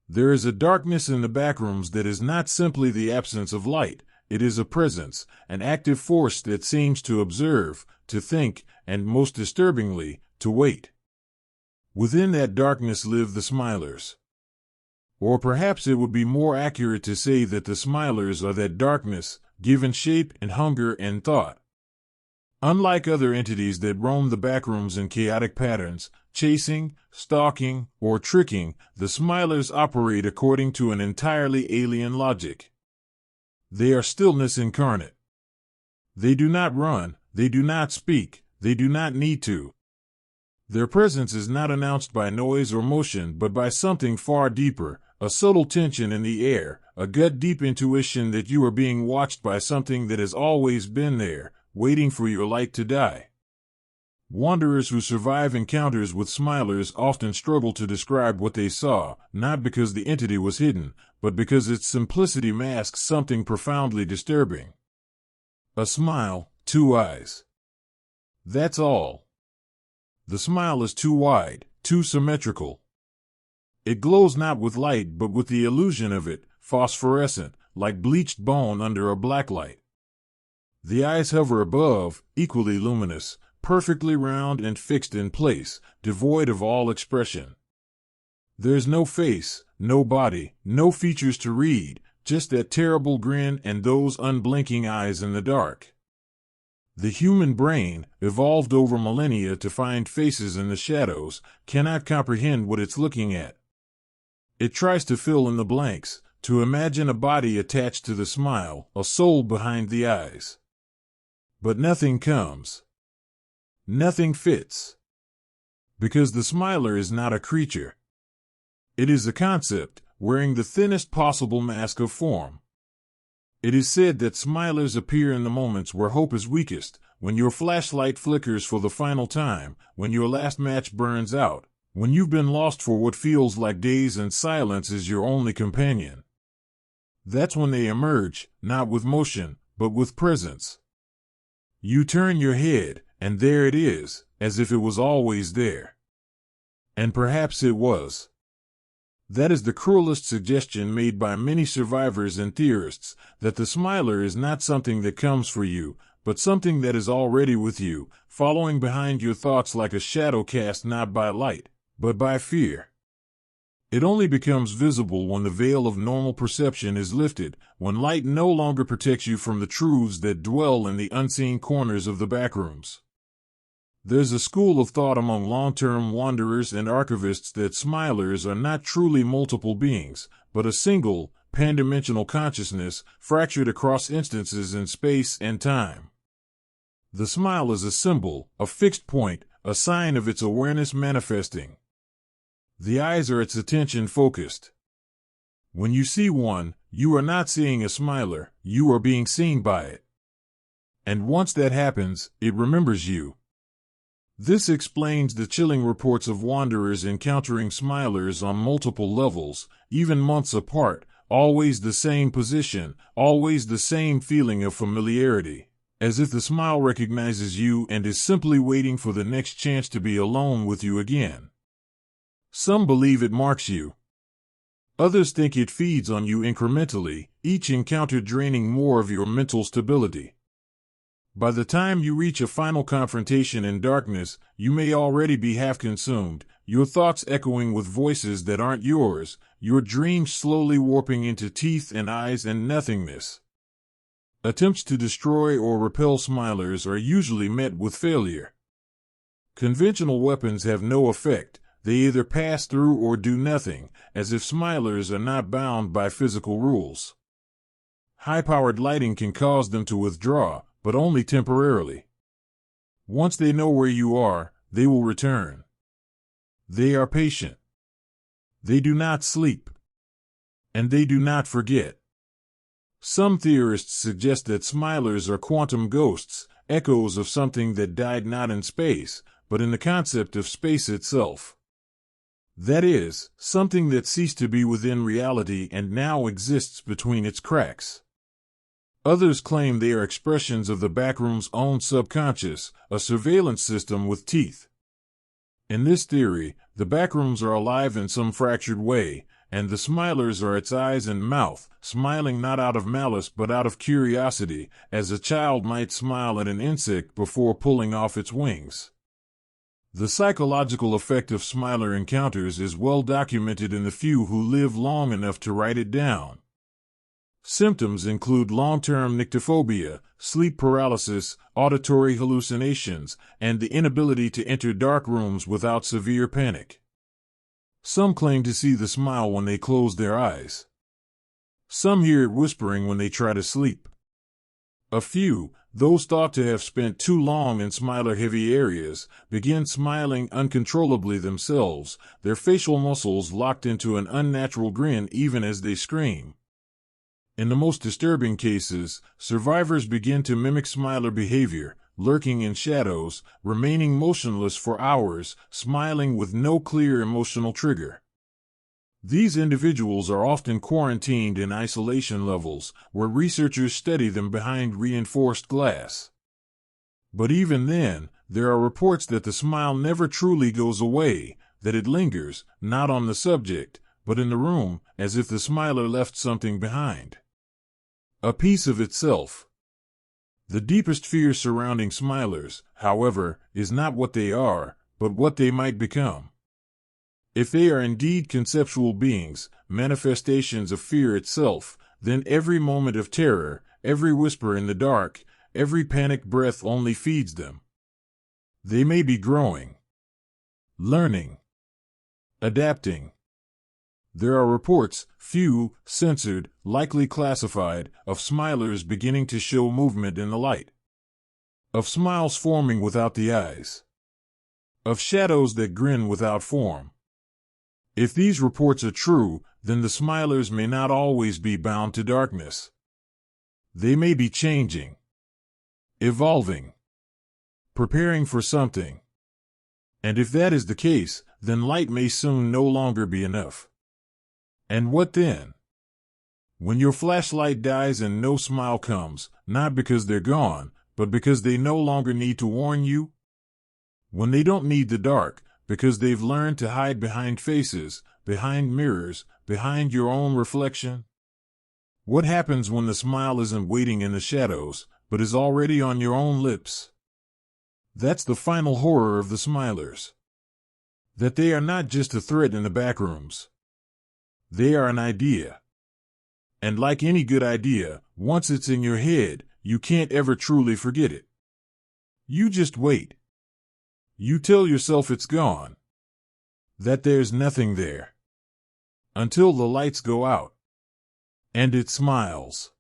There is a darkness in the backrooms that is not simply the absence of light. It is a presence, an active force that seems to observe, to think, and most disturbingly, to wait. Within that darkness live the smilers. Or perhaps it would be more accurate to say that the smilers are that darkness, given shape and hunger and thought. Unlike other entities that roam the backrooms in chaotic patterns, chasing, stalking, or tricking, the smilers operate according to an entirely alien logic. They are stillness incarnate. They do not run, they do not speak, they do not need to. Their presence is not announced by noise or motion but by something far deeper, a subtle tension in the air, a gut-deep intuition that you are being watched by something that has always been there, waiting for your light to die. Wanderers who survive encounters with smilers often struggle to describe what they saw, not because the entity was hidden, but because its simplicity masks something profoundly disturbing. A smile, two eyes. That's all. The smile is too wide, too symmetrical. It glows not with light but with the illusion of it, phosphorescent, like bleached bone under a blacklight. The eyes hover above, equally luminous, perfectly round and fixed in place, devoid of all expression. There's no face, no body, no features to read, just that terrible grin and those unblinking eyes in the dark. The human brain, evolved over millennia to find faces in the shadows, cannot comprehend what it's looking at. It tries to fill in the blanks, to imagine a body attached to the smile, a soul behind the eyes. But nothing comes. Nothing fits. Because the smiler is not a creature. It is a concept, wearing the thinnest possible mask of form. It is said that smilers appear in the moments where hope is weakest, when your flashlight flickers for the final time, when your last match burns out, when you've been lost for what feels like days and silence is your only companion. That's when they emerge, not with motion, but with presence. You turn your head, and there it is, as if it was always there. And perhaps it was. That is the cruelest suggestion made by many survivors and theorists, that the smiler is not something that comes for you, but something that is already with you, following behind your thoughts like a shadow cast not by light, but by fear. It only becomes visible when the veil of normal perception is lifted, when light no longer protects you from the truths that dwell in the unseen corners of the backrooms. There's a school of thought among long-term wanderers and archivists that smilers are not truly multiple beings, but a single, pan-dimensional consciousness fractured across instances in space and time. The smile is a symbol, a fixed point, a sign of its awareness manifesting. The eyes are its attention focused. When you see one, you are not seeing a smiler, you are being seen by it. And once that happens, it remembers you. This explains the chilling reports of wanderers encountering smilers on multiple levels, even months apart, always the same position, always the same feeling of familiarity, as if the smile recognizes you and is simply waiting for the next chance to be alone with you again. Some believe it marks you. Others think it feeds on you incrementally, each encounter draining more of your mental stability. By the time you reach a final confrontation in darkness, you may already be half consumed, your thoughts echoing with voices that aren't yours, your dreams slowly warping into teeth and eyes and nothingness. Attempts to destroy or repel smilers are usually met with failure. Conventional weapons have no effect, they either pass through or do nothing, as if smilers are not bound by physical rules. High-powered lighting can cause them to withdraw, but only temporarily. Once they know where you are, they will return. They are patient. They do not sleep. And they do not forget. Some theorists suggest that smilers are quantum ghosts, echoes of something that died not in space, but in the concept of space itself. That is, something that ceased to be within reality and now exists between its cracks. Others claim they are expressions of the backroom's own subconscious, a surveillance system with teeth. In this theory, the backrooms are alive in some fractured way, and the smilers are its eyes and mouth, smiling not out of malice but out of curiosity, as a child might smile at an insect before pulling off its wings. The psychological effect of smiler encounters is well documented in the few who live long enough to write it down. Symptoms include long-term nyctophobia, sleep paralysis, auditory hallucinations, and the inability to enter dark rooms without severe panic. Some claim to see the smile when they close their eyes. Some hear it whispering when they try to sleep. A few, those thought to have spent too long in smiler-heavy areas, begin smiling uncontrollably themselves, their facial muscles locked into an unnatural grin even as they scream. In the most disturbing cases, survivors begin to mimic smiler behavior, lurking in shadows, remaining motionless for hours, smiling with no clear emotional trigger. These individuals are often quarantined in isolation levels, where researchers study them behind reinforced glass. But even then, there are reports that the smile never truly goes away, that it lingers, not on the subject, but in the room, as if the smiler left something behind. A piece of itself. The deepest fear surrounding smilers, however, is not what they are, but what they might become. If they are indeed conceptual beings, manifestations of fear itself, then every moment of terror, every whisper in the dark, every panicked breath only feeds them. They may be growing, learning, adapting. There are reports, few, censored, likely classified, of smilers beginning to show movement in the light. Of smiles forming without the eyes. Of shadows that grin without form. If these reports are true, then the smilers may not always be bound to darkness. They may be changing, evolving, preparing for something. And if that is the case, then light may soon no longer be enough. And what then? When your flashlight dies and no smile comes, not because they're gone, but because they no longer need to warn you? When they don't need the dark, because they've learned to hide behind faces, behind mirrors, behind your own reflection? What happens when the smile isn't waiting in the shadows, but is already on your own lips? That's the final horror of the smilers. That they are not just a threat in the backrooms. They are an idea. And like any good idea, once it's in your head, you can't ever truly forget it. You just wait. You tell yourself it's gone. That there's nothing there. Until the lights go out. And it smiles.